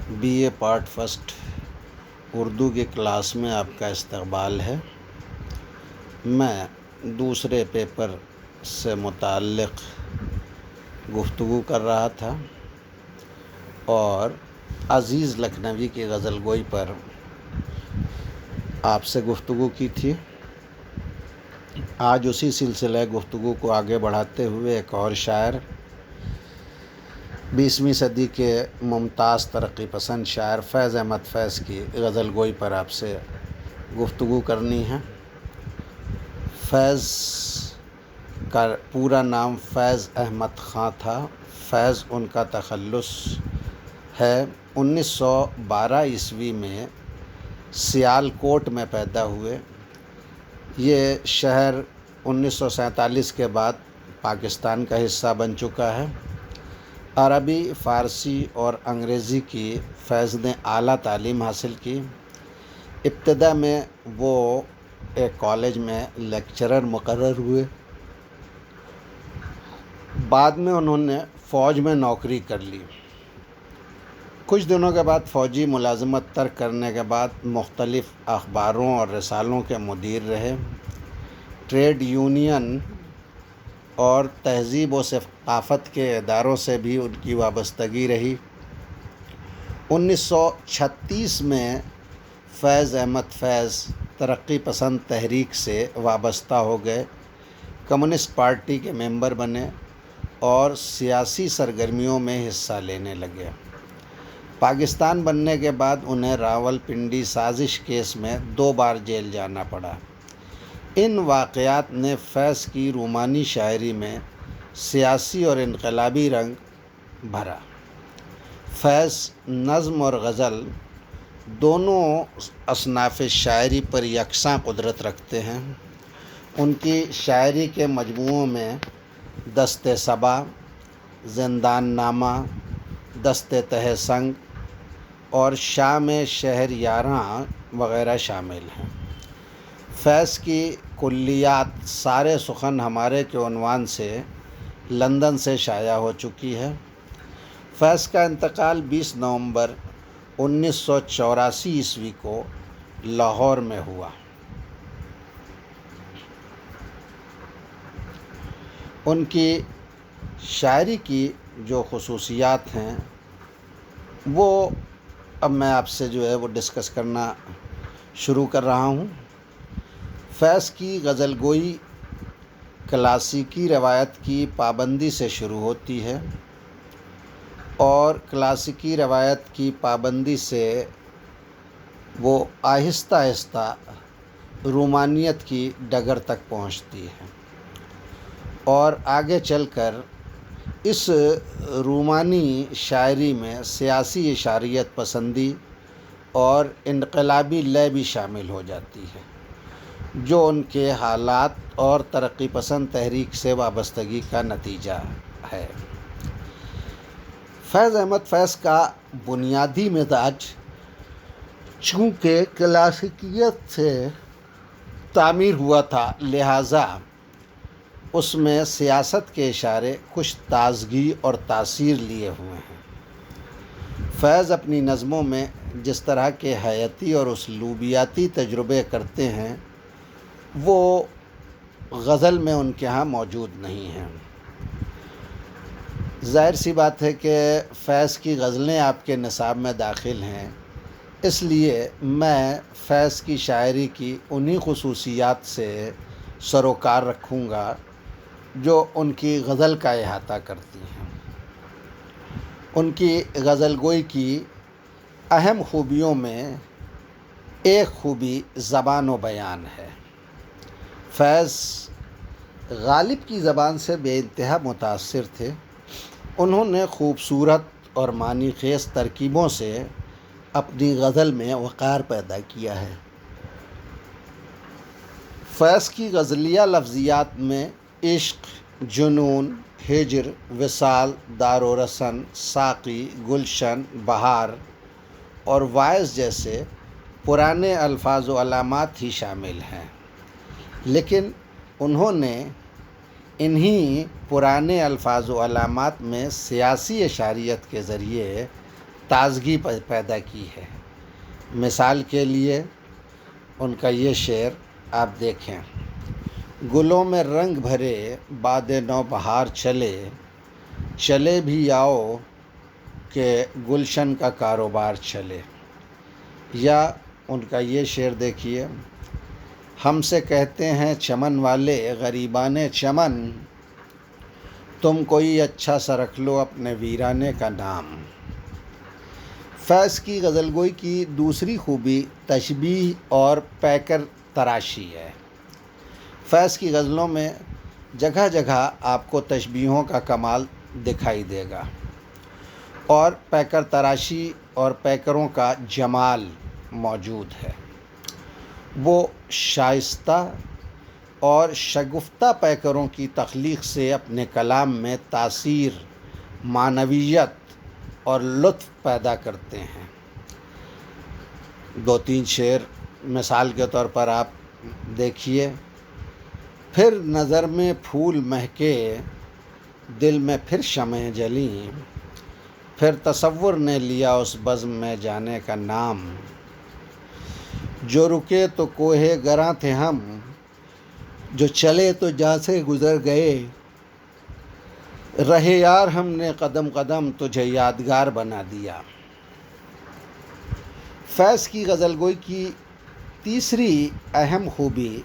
Be A part first Urdu کی class میں آپ کا استقبال ہے۔ میں دوسرے پیپر سے متعلق گفتگو کر رہا تھا اور عزیز لکھنوی کی غزل گوئی پر آپ سے گفتگو کی تھی۔ آج اسی سلسلہ گفتگو کو آگے بڑھاتے ہوئے ایک اور شاعر، 20ویں صدی کے ممتاز ترقی پسند شاعر فیض احمد فیض کی غزل گوئی پر آپ سے گفتگو کرنی ہے۔ فیض کا پورا نام فیض احمد خاں تھا۔ فیض ان کا تخلص ہے۔ 1912 عیسوی میں سیالکوٹ میں پیدا ہوئے۔ یہ شہر 1947 کے بعد پاکستان کا حصہ بن چکا ہے۔ عربی، فارسی اور انگریزی کی فیض نے اعلیٰ تعلیم حاصل کی۔ ابتدا میں وہ ایک کالج میں لیکچرر مقرر ہوئے۔ بعد میں انہوں نے فوج میں نوکری کر لی۔ کچھ دنوں کے بعد فوجی ملازمت ترک کرنے کے بعد مختلف اخباروں اور رسالوں کے مدیر رہے۔ ٹریڈ یونین اور تہذیب و ثقافت کے اداروں سے بھی ان کی وابستگی رہی۔ 1936 میں فیض احمد فیض ترقی پسند تحریک سے وابستہ ہو گئے، کمیونسٹ پارٹی کے ممبر بنے اور سیاسی سرگرمیوں میں حصہ لینے لگے۔ پاکستان بننے کے بعد انہیں راولپنڈی سازش کیس میں 2 بار جیل جانا پڑا۔ ان واقعات نے فیض کی رومانی شاعری میں سیاسی اور انقلابی رنگ بھرا۔ فیض نظم اور غزل دونوں اصناف شاعری پر یکساں قدرت رکھتے ہیں۔ ان کی شاعری کے مجموعوں میں دست صبا، زندان نامہ، دست تہ سنگ اور شام شہر یاراں وغیرہ شامل ہیں۔ فیض کی کلیات سارے سخن ہمارے کے عنوان سے لندن سے شائع ہو چکی ہے۔ فیض کا انتقال 20 نومبر 1984 عیسوی کو لاہور میں ہوا۔ ان کی شاعری کی جو خصوصیات ہیں وہ اب میں آپ سے وہ ڈسکس کرنا شروع کر رہا ہوں۔ فیض کی غزل گوئی کلاسیکی روایت کی پابندی سے شروع ہوتی ہے اور کلاسیکی روایت کی پابندی سے وہ آہستہ آہستہ رومانیت کی ڈگر تک پہنچتی ہے اور آگے چل کر اس رومانی شاعری میں سیاسی اشاریت پسندی اور انقلابی لے بھی شامل ہو جاتی ہے، جو ان کے حالات اور ترقی پسند تحریک سے وابستگی کا نتیجہ ہے۔ فیض احمد فیض کا بنیادی مزاج چونکہ کلاسیکیت سے تعمیر ہوا تھا، لہٰذا اس میں سیاست کے اشارے کچھ تازگی اور تاثیر لیے ہوئے ہیں۔ فیض اپنی نظموں میں جس طرح کے حیاتی اور اسلوبیاتی تجربے کرتے ہیں وہ غزل میں ان کے ہاں موجود نہیں ہیں۔ ظاہر سی بات ہے کہ فیض کی غزلیں آپ کے نصاب میں داخل ہیں، اس لیے میں فیض کی شاعری کی انہی خصوصیات سے سروکار رکھوں گا جو ان کی غزل کا احاطہ کرتی ہیں۔ ان کی غزل گوئی کی اہم خوبیوں میں ایک خوبی زبان و بیان ہے۔ فیض غالب کی زبان سے بے انتہا متاثر تھے۔ انہوں نے خوبصورت اور معنی خیز ترکیبوں سے اپنی غزل میں وقار پیدا کیا ہے۔ فیض کی غزلیہ لفظیات میں عشق، جنون، ہجر، وصال، دار و رسن، ساقی، گلشن، بہار اور واعظ جیسے پرانے الفاظ و علامات ہی شامل ہیں، لیکن انہوں نے انہی پرانے الفاظ و علامات میں سیاسی اشاریت کے ذریعے تازگی پیدا کی ہے۔ مثال کے لیے ان کا یہ شعر آپ دیکھیں: گلوں میں رنگ بھرے باد نو بہار چلے، چلے بھی آؤ کہ گلشن کا کاروبار چلے۔ یا ان کا یہ شعر دیکھیے: ہم سے کہتے ہیں چمن والے غریبان چمن، تم کوئی اچھا سا رکھ لو اپنے ویرانے کا نام۔ فیض کی غزل گوئی کی دوسری خوبی تشبیہ اور پیکر تراشی ہے۔ فیض کی غزلوں میں جگہ جگہ آپ کو تشبیہوں کا کمال دکھائی دے گا اور پیکر تراشی اور پیکروں کا جمال موجود ہے۔ وہ شائستہ اور شگفتہ پیکروں کی تخلیق سے اپنے کلام میں تاثیر، معنویت اور لطف پیدا کرتے ہیں۔ 2-3 شعر مثال کے طور پر آپ دیکھیے: پھر نظر میں پھول مہکے، دل میں پھر شمعیں جلیں، پھر تصور نے لیا اس بزم میں جانے کا نام۔ جو رکے تو کوہ گراں تھے ہم، جو چلے تو جاں سے گزر گئے، رہے یار ہم نے قدم قدم تجھے یادگار بنا دیا۔ فیض کی غزل گوئی کی تیسری اہم خوبی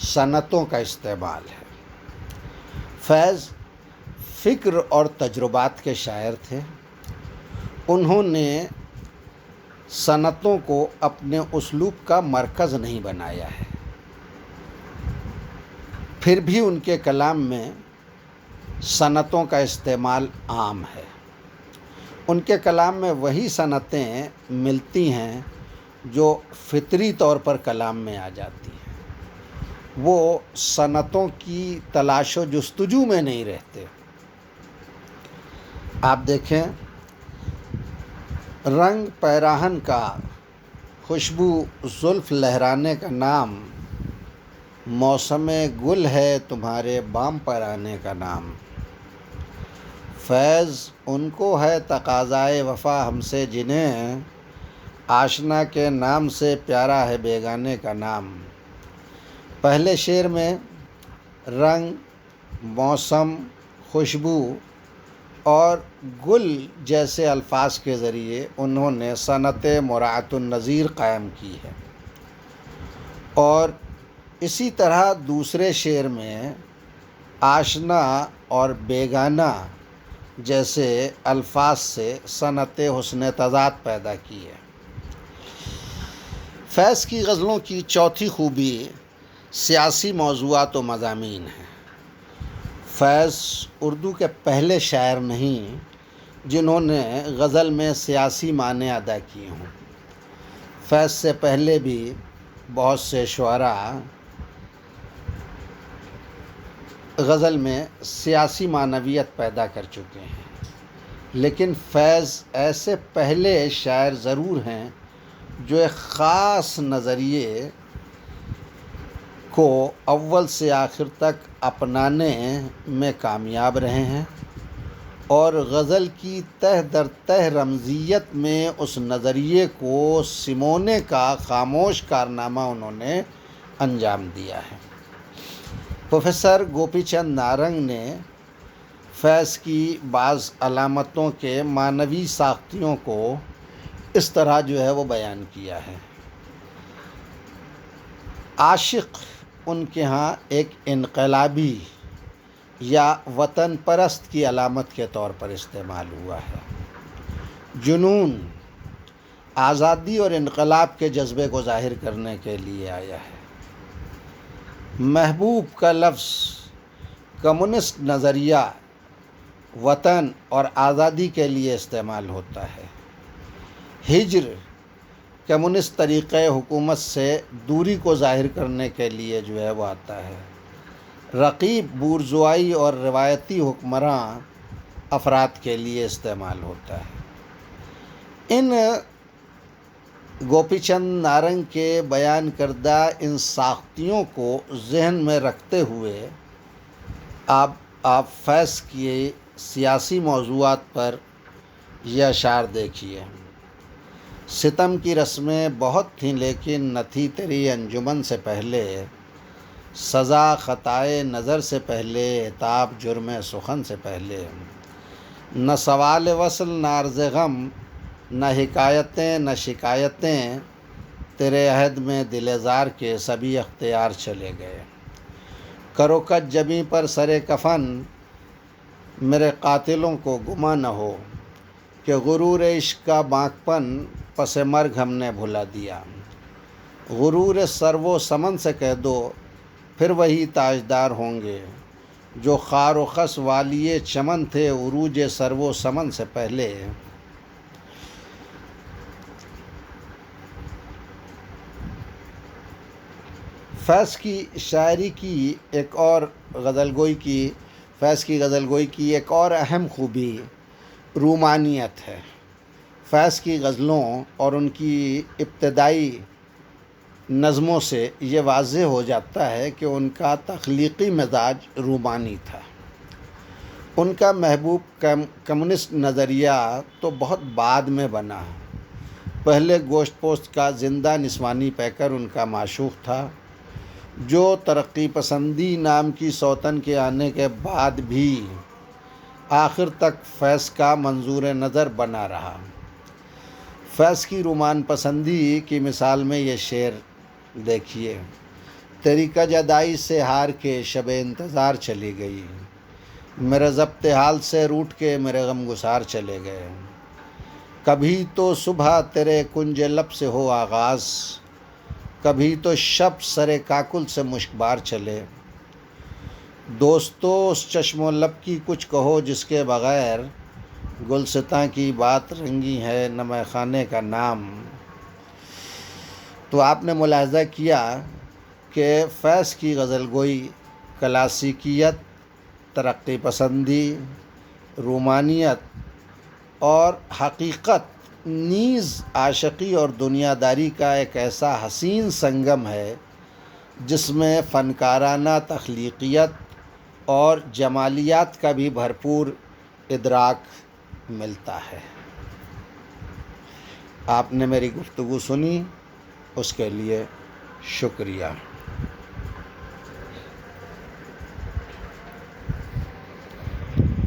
صنعتوں کا استعمال ہے۔ فیض فکر اور تجربات کے شاعر تھے۔ انہوں نے صنعتوں کو اپنے اسلوب کا مرکز نہیں بنایا ہے، پھر بھی ان کے کلام میں صنعتوں کا استعمال عام ہے۔ ان کے کلام میں وہی صنعتیں ملتی ہیں جو فطری طور پر کلام میں آ جاتی ہیں۔ وہ صنعتوں کی تلاش و جستجو میں نہیں رہتے۔ آپ دیکھیں: رنگ پیراہن کا، خوشبو زلف لہرانے کا نام، موسم گل ہے تمہارے بام پر آنے کا نام۔ فیض ان کو ہے تقاضائے وفا ہم سے جنہیں، آشنا کے نام سے پیارا ہے بیگانے کا نام۔ پہلے شعر میں رنگ، موسم، خوشبو اور گل جیسے الفاظ کے ذریعے انہوں نے صنعت مراعاۃ النظیر قائم کی ہے، اور اسی طرح دوسرے شعر میں آشنا اور بیگانہ جیسے الفاظ سے صنعت حسن تضاد پیدا کی ہے۔ فیض کی غزلوں کی چوتھی خوبی سیاسی موضوعات و مضامین ہیں۔ فیض اردو کے پہلے شاعر نہیں جنہوں نے غزل میں سیاسی معنی ادا کیے ہوں۔ فیض سے پہلے بھی بہت سے شعراء غزل میں سیاسی معنویت پیدا کر چکے ہیں، لیکن فیض ایسے پہلے شاعر ضرور ہیں جو ایک خاص نظریے کو اول سے آخر تک اپنانے میں کامیاب رہے ہیں، اور غزل کی تہ در تہ رمزیت میں اس نظریے کو سمونے کا خاموش کارنامہ انہوں نے انجام دیا ہے۔ پروفیسر گوپی چند نارنگ نے فیض کی بعض علامتوں کے معنوی ساختیوں کو اس طرح جو ہے وہ بیان کیا ہے: عاشق ان کے ہاں ایک انقلابی یا وطن پرست کی علامت کے طور پر استعمال ہوا ہے۔ جنون آزادی اور انقلاب کے جذبے کو ظاہر کرنے کے لیے آیا ہے۔ محبوب کا لفظ کمیونسٹ نظریہ وطن اور آزادی کے لیے استعمال ہوتا ہے۔ ہجر کمیونسٹ طریقۂ حکومت سے دوری کو ظاہر کرنے کے لیے جو ہے وہ آتا ہے۔ رقیب بورژوائی اور روایتی حکمراں افراد کے لیے استعمال ہوتا ہے۔ ان گوپی چند نارنگ کے بیان کردہ ان ساختیوں کو ذہن میں رکھتے ہوئے آپ فیض کی سیاسی موضوعات پر یہ اشعار دیکھیے۔ ستم کی رسمیں بہت تھیں لیکن نہ تھی تیری انجمن سے پہلے، سزا خطائے نظر سے پہلے، عتاب جرم سخن سے پہلے، نہ سوال وصل نہ عرض غم، نہ حکایتیں نہ شکایتیں، تیرے عہد میں دل زار کے سبھی اختیار چلے گئے۔ کرو کج جبیں پر سر کفن، میرے قاتلوں کو گماں نہ ہو کہ غرور عشق کا بانک پن پس مرگ ہم نے بھلا دیا۔ غرور سرو و سمن سے کہہ دو پھر وہی تاجدار ہوں گے جو خار و خس والی چمن تھے عروج سرو و سمن سے پہلے۔ فیض کی شاعری کی ایک اور فیض کی غزل گوئی کی ایک اور اہم خوبی رومانیت ہے۔ فیض کی غزلوں اور ان کی ابتدائی نظموں سے یہ واضح ہو جاتا ہے کہ ان کا تخلیقی مزاج رومانی تھا۔ ان کا محبوب کمیونسٹ نظریہ تو بہت بعد میں بنا۔ پہلے گوشت پوست کا زندہ نسوانی پیکر ان کا معشوق تھا، جو ترقی پسندی نام کی سوتن کے آنے کے بعد بھی آخر تک فیض کا منظور نظر بنا رہا۔ فیض کی رومان پسندی کی مثال میں یہ شعر دیکھیے۔ تیری کج ادائی سے ہار کے شب انتظار چلی گئی، میرے ضبط حال سے روٹھ کے میرے غم گسار چلے گئے۔ کبھی تو صبح تیرے کنج لب سے ہو آغاز، کبھی تو شب سر کاکل سے مشک بار چلے۔ دوستو اس چشم و لب کی کچھ کہو جس کے بغیر گلستاں کی بات رنگی ہے نہ مے خانے کا نام۔ تو آپ نے ملاحظہ کیا کہ فیض کی غزل گوئی کلاسیکیت، ترقی پسندی، رومانیت اور حقیقت نیز عاشقی اور دنیا داری کا ایک ایسا حسین سنگم ہے جس میں فنکارانہ تخلیقیت اور جمالیات کا بھی بھرپور ادراک ملتا ہے۔ آپ نے میری گفتگو سنی، اس کے لیے شکریہ۔